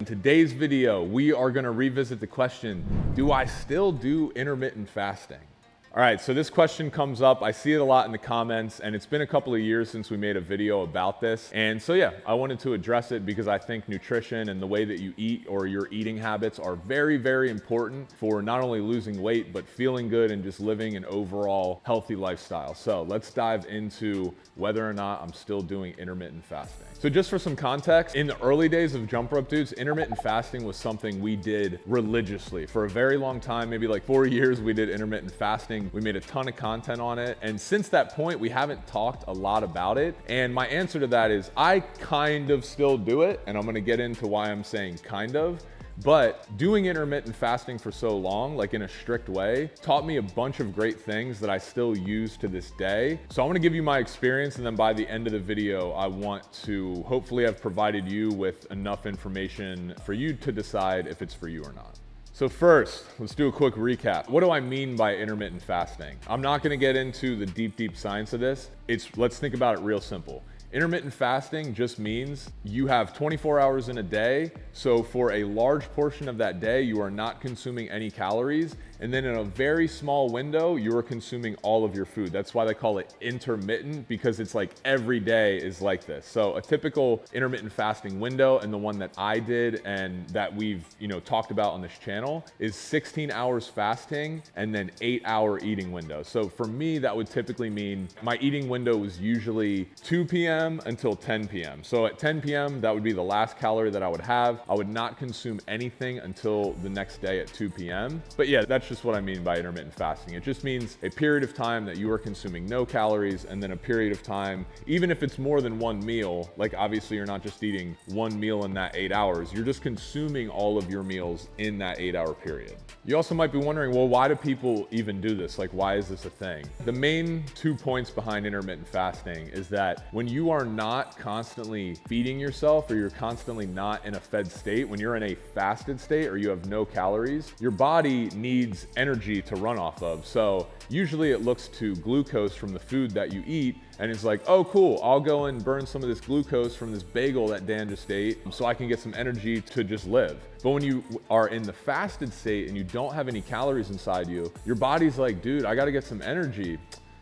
today's video, we are gonna revisit the question, do I still do intermittent fasting? All right, so this question comes up. I see it a lot in the comments, and it's been a couple of years since we made a video about this. And so yeah, I wanted to address it because I think nutrition and the way that you eat or your eating habits are very, very important for not only losing weight, but feeling good and just living an overall healthy lifestyle. So let's dive into whether or not I'm still doing intermittent fasting. So just for some context, in the early days of Jump Rope Dudes, intermittent fasting was something we did religiously. For a very long time, maybe like 4 years, we did intermittent fasting. We made a ton of content on it. And since that point, we haven't talked a lot about it. And my answer to that is I kind of still do it. And I'm gonna get into why I'm saying kind of. But doing intermittent fasting for so long, like in a strict way, taught me a bunch of great things that I still use to this day. So I'm gonna give you my experience, and then by the end of the video, I want to hopefully have provided you with enough information for you to decide if it's for you or not. So first, let's do a quick recap. What do I mean by intermittent fasting? I'm not gonna get into the deep science of this. Let's think about it real simple. Intermittent fasting just means you have 24 hours in a day. So for a large portion of that day, you are not consuming any calories. And then in a very small window, you are consuming all of your food. That's why they call it intermittent, because it's like every day is like this. So a typical intermittent fasting window, and the one that I did and that we've talked about on this channel, is 16 hours fasting and then 8-hour eating window. So for me, that would typically mean my eating window was usually 2 p.m. until 10 p.m. So at 10 p.m., that would be the last calorie that I would have. I would not consume anything until the next day at 2 p.m. But yeah, that's just what I mean by intermittent fasting. It just means a period of time that you are consuming no calories, and then a period of time, even if it's more than one meal, like obviously you're not just eating one meal in that 8 hours, you're just consuming all of your meals in that 8-hour period. You also might be wondering, well, why do people even do this? Like, why is this a thing? The main 2 points behind intermittent fasting is that when you are not constantly feeding yourself, or you're constantly not in a fed state, when you're in a fasted state or you have no calories, your body needs energy to run off of. So usually it looks to glucose from the food that you eat, and it's like, oh cool, I'll go and burn some of this glucose from this bagel that Dan just ate so I can get some energy to just live. But when you are in the fasted state and you don't have any calories inside you, your body's like, dude, I gotta get some energy.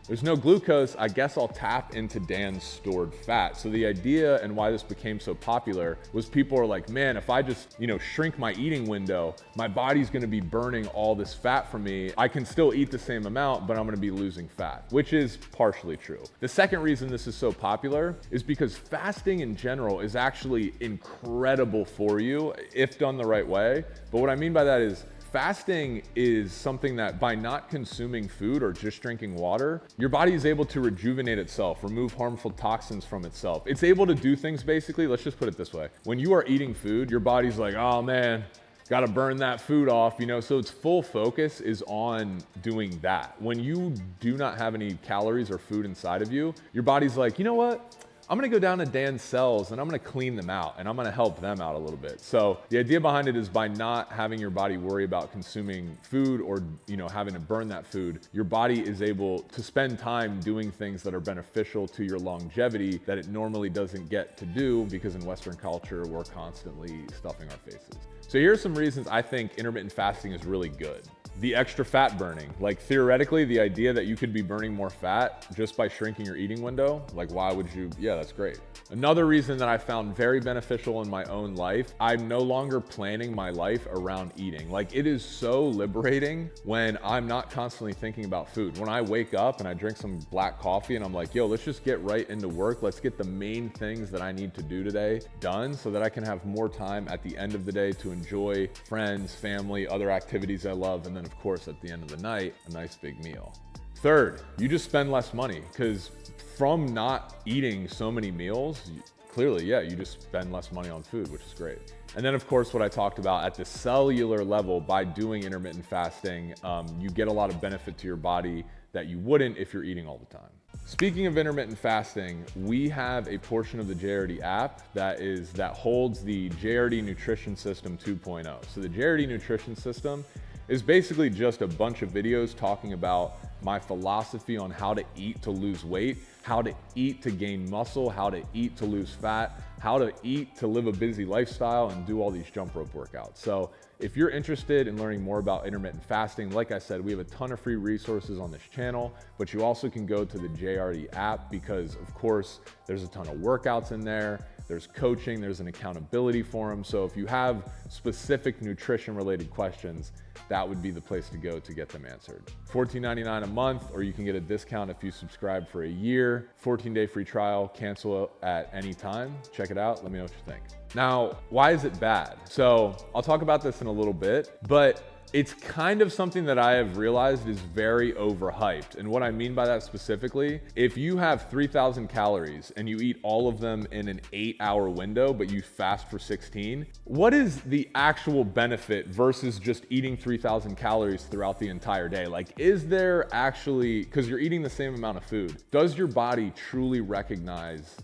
There's no glucose, I guess I'll tap into Dan's stored fat. So the idea and why this became so popular was people are like, man, if I just, shrink my eating window, my body's gonna be burning all this fat from me. I can still eat the same amount, but I'm gonna be losing fat, which is partially true. The second reason this is so popular is because fasting in general is actually incredible for you if done the right way. But what I mean by that is, fasting is something that by not consuming food or just drinking water, your body is able to rejuvenate itself, remove harmful toxins from itself. It's able to do things basically, let's just put it this way. When you are eating food, your body's like, oh man, gotta burn that food off, so its full focus is on doing that. When you do not have any calories or food inside of you, your body's like, you know what? I'm gonna go down to Dan's cells and I'm gonna clean them out and I'm gonna help them out a little bit. So the idea behind it is by not having your body worry about consuming food or having to burn that food, your body is able to spend time doing things that are beneficial to your longevity that it normally doesn't get to do, because in Western culture, we're constantly stuffing our faces. So here are some reasons I think intermittent fasting is really good. The extra fat burning. Like theoretically, the idea that you could be burning more fat just by shrinking your eating window, like why would you? Yeah, that's great. Another reason that I found very beneficial in my own life, I'm no longer planning my life around eating. Like it is so liberating when I'm not constantly thinking about food. When I wake up and I drink some black coffee and I'm like, yo, let's just get right into work. Let's get the main things that I need to do today done so that I can have more time at the end of the day to enjoy friends, family, other activities I love, and then of course at the end of the night, a nice big meal. Third, you just spend less money, because from not eating so many meals, clearly, yeah, you just spend less money on food, which is great. And then of course, what I talked about at the cellular level, by doing intermittent fasting, you get a lot of benefit to your body that you wouldn't if you're eating all the time. Speaking of intermittent fasting, we have a portion of the JRD app that holds the JRD Nutrition System 2.0. So the JRD Nutrition System is basically just a bunch of videos talking about my philosophy on how to eat to lose weight, how to eat to gain muscle, how to eat to lose fat, how to eat to live a busy lifestyle and do all these jump rope workouts. So if you're interested in learning more about intermittent fasting, like I said, we have a ton of free resources on this channel, but you also can go to the JRD app because of course there's a ton of workouts in there. There's coaching, there's an accountability forum. So if you have specific nutrition related questions, that would be the place to go to get them answered. $14.99 a month, or you can get a discount if you subscribe for a year. 14-day free trial, cancel at any time. Check it out, let me know what you think. Now, why is it bad? So I'll talk about this in a little bit, but it's kind of something that I have realized is very overhyped. And what I mean by that specifically, if you have 3,000 calories and you eat all of them in an 8-hour window, but you fast for 16, what is the actual benefit versus just eating 3,000 calories throughout the entire day? Like, is there actually, because you're eating the same amount of food, does your body truly recognize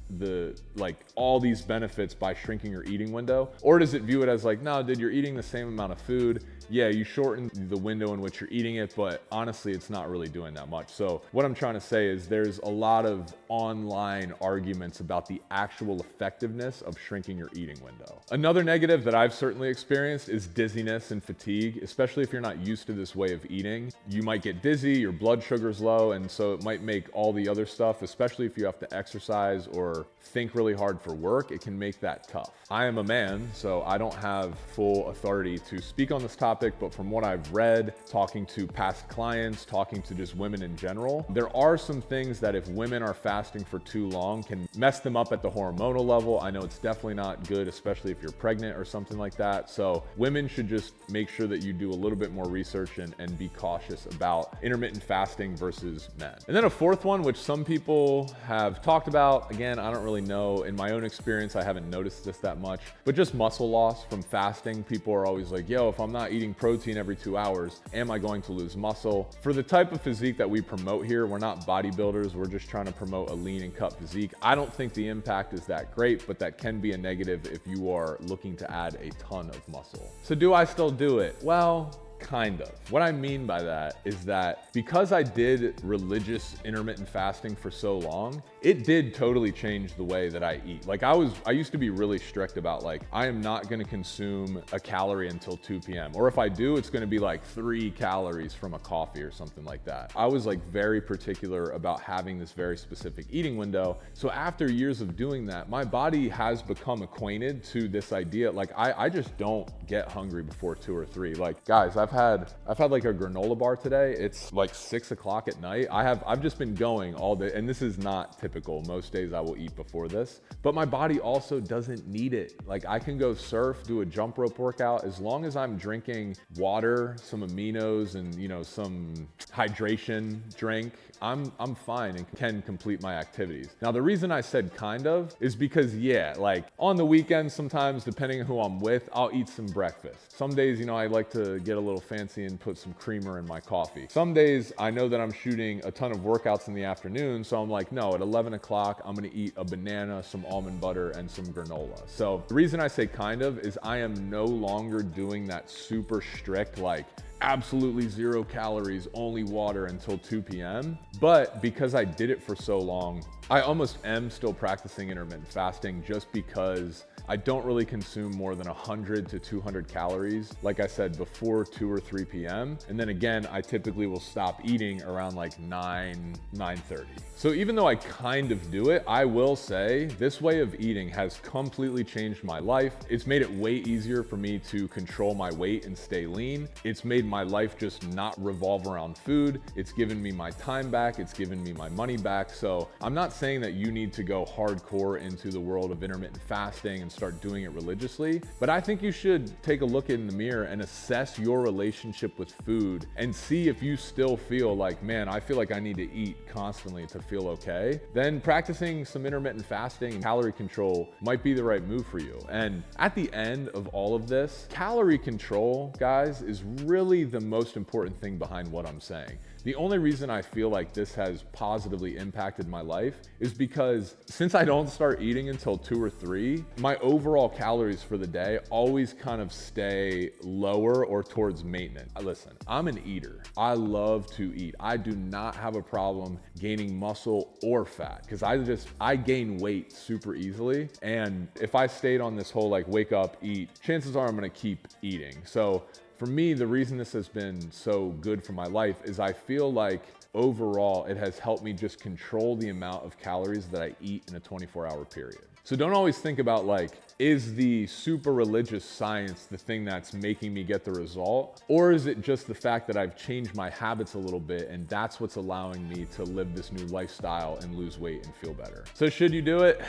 all these benefits by shrinking your eating window? Or does it view it as like, no, dude, you're eating the same amount of food. Yeah, you shorten the window in which you're eating it, but honestly, it's not really doing that much. So what I'm trying to say is there's a lot of online arguments about the actual effectiveness of shrinking your eating window. Another negative that I've certainly experienced is dizziness and fatigue, especially if you're not used to this way of eating. You might get dizzy, your blood sugar's low, and so it might make all the other stuff, especially if you have to exercise or think really hard for work, it can make that tough. I am a man, so I don't have full authority to speak on this topic, but from what I've read, talking to past clients, talking to just women in general, there are some things that if women are fasting for too long can mess them up at the hormonal level. I know it's definitely not good, especially if you're pregnant or something like that. So women should just make sure that you do a little bit more research and be cautious about intermittent fasting versus men. And then a fourth one, which some people have talked about, again, I don't really know. In my own experience, I haven't noticed this that much, but just muscle loss from fasting. People are always like, yo, if I'm not eating protein every 2 hours, am I going to lose muscle? For the type of physique that we promote here, we're not bodybuilders, we're just trying to promote a lean and cut physique. I don't think the impact is that great, but that can be a negative if you are looking to add a ton of muscle. So do I still do it? Well, kind of. What I mean by that is that because I did religious intermittent fasting for so long, it did totally change the way that I eat. Like I used to be really strict about like, I am not gonna consume a calorie until 2 p.m. Or if I do, it's gonna be like 3 calories from a coffee or something like that. I was like very particular about having this very specific eating window. So after years of doing that, my body has become acquainted to this idea. Like I just don't get hungry before 2 or 3. Like guys, I've had like a granola bar today. It's like 6 o'clock at night. I've just been going all day, and this is not typical. Most days I will eat before this, but my body also doesn't need it. Like I can go surf, do a jump rope workout, as long as I'm drinking water, some aminos, and some hydration drink, I'm fine and can complete my activities. Now, the reason I said kind of is because like on the weekends, sometimes depending on who I'm with, I'll eat some breakfast. Some days, I like to get a little fancy and put some creamer in my coffee. Some days I know that I'm shooting a ton of workouts in the afternoon, so I'm like, no, at 11 o'clock, I'm gonna eat a banana, some almond butter, and some granola. So the reason I say kind of is I am no longer doing that super strict, like absolutely 0 calories, only water until 2 p.m. But because I did it for so long, I almost am still practicing intermittent fasting just because I don't really consume more than 100 to 200 calories, like I said, before 2 or 3 p.m. And then again, I typically will stop eating around like 9:30. So even though I kind of do it, I will say this way of eating has completely changed my life. It's made it way easier for me to control my weight and stay lean. It's made my life just not revolve around food. It's given me my time back. It's given me my money back. So I'm not saying that you need to go hardcore into the world of intermittent fasting and start doing it religiously, but I think you should take a look in the mirror and assess your relationship with food and see if you still feel like, man, I feel like I need to eat constantly to feel okay. Then practicing some intermittent fasting and calorie control might be the right move for you. And at the end of all of this, calorie control, guys, is really the most important thing behind what I'm saying. The only reason I feel like this has positively impacted my life is because since I don't start eating until 2 or 3, my overall calories for the day always kind of stay lower or towards maintenance. Listen, I'm an eater. I love to eat. I do not have a problem gaining muscle or fat because I gain weight super easily. And if I stayed on this whole like wake up, eat, chances are I'm gonna keep eating. So for me, the reason this has been so good for my life is I feel like overall it has helped me just control the amount of calories that I eat in a 24-hour period. So don't always think about like, is the super religious science the thing that's making me get the result? Or is it just the fact that I've changed my habits a little bit and that's what's allowing me to live this new lifestyle and lose weight and feel better? So should you do it?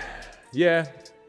Yeah.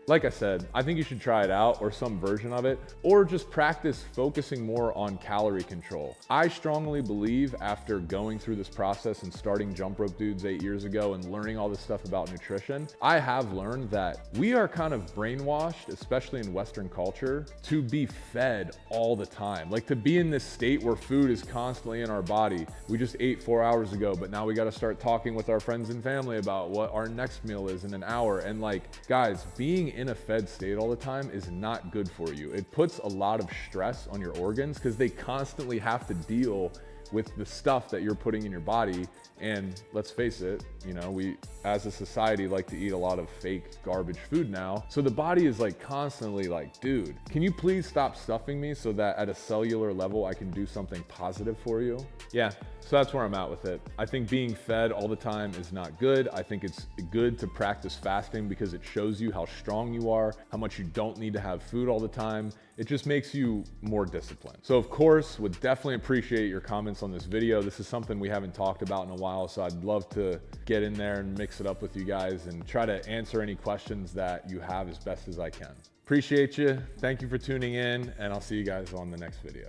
Like I said, I think you should try it out or some version of it, or just practice focusing more on calorie control. I strongly believe after going through this process and starting Jump Rope Dudes 8 years ago and learning all this stuff about nutrition, I have learned that we are kind of brainwashed, especially in Western culture, to be fed all the time. Like to be in this state where food is constantly in our body. We just ate 4 hours ago, but now we got to start talking with our friends and family about what our next meal is in an hour. And like, guys, being in a fed state all the time is not good for you. It puts a lot of stress on your organs because they constantly have to deal with the stuff that you're putting in your body. And let's face it, you know, we as a society like to eat a lot of fake garbage food now. So the body is like constantly like, dude, can you please stop stuffing me so that at a cellular level I can do something positive for you? Yeah, so that's where I'm at with it. I think being fed all the time is not good. I think it's good to practice fasting because it shows you how strong you are, how much you don't need to have food all the time. It just makes you more disciplined. So of course, would definitely appreciate your comments on this video. This is something we haven't talked about in a while, so I'd love to get in there and mix it up with you guys and try to answer any questions that you have as best as I can. Appreciate you. Thank you for tuning in, and I'll see you guys on the next video.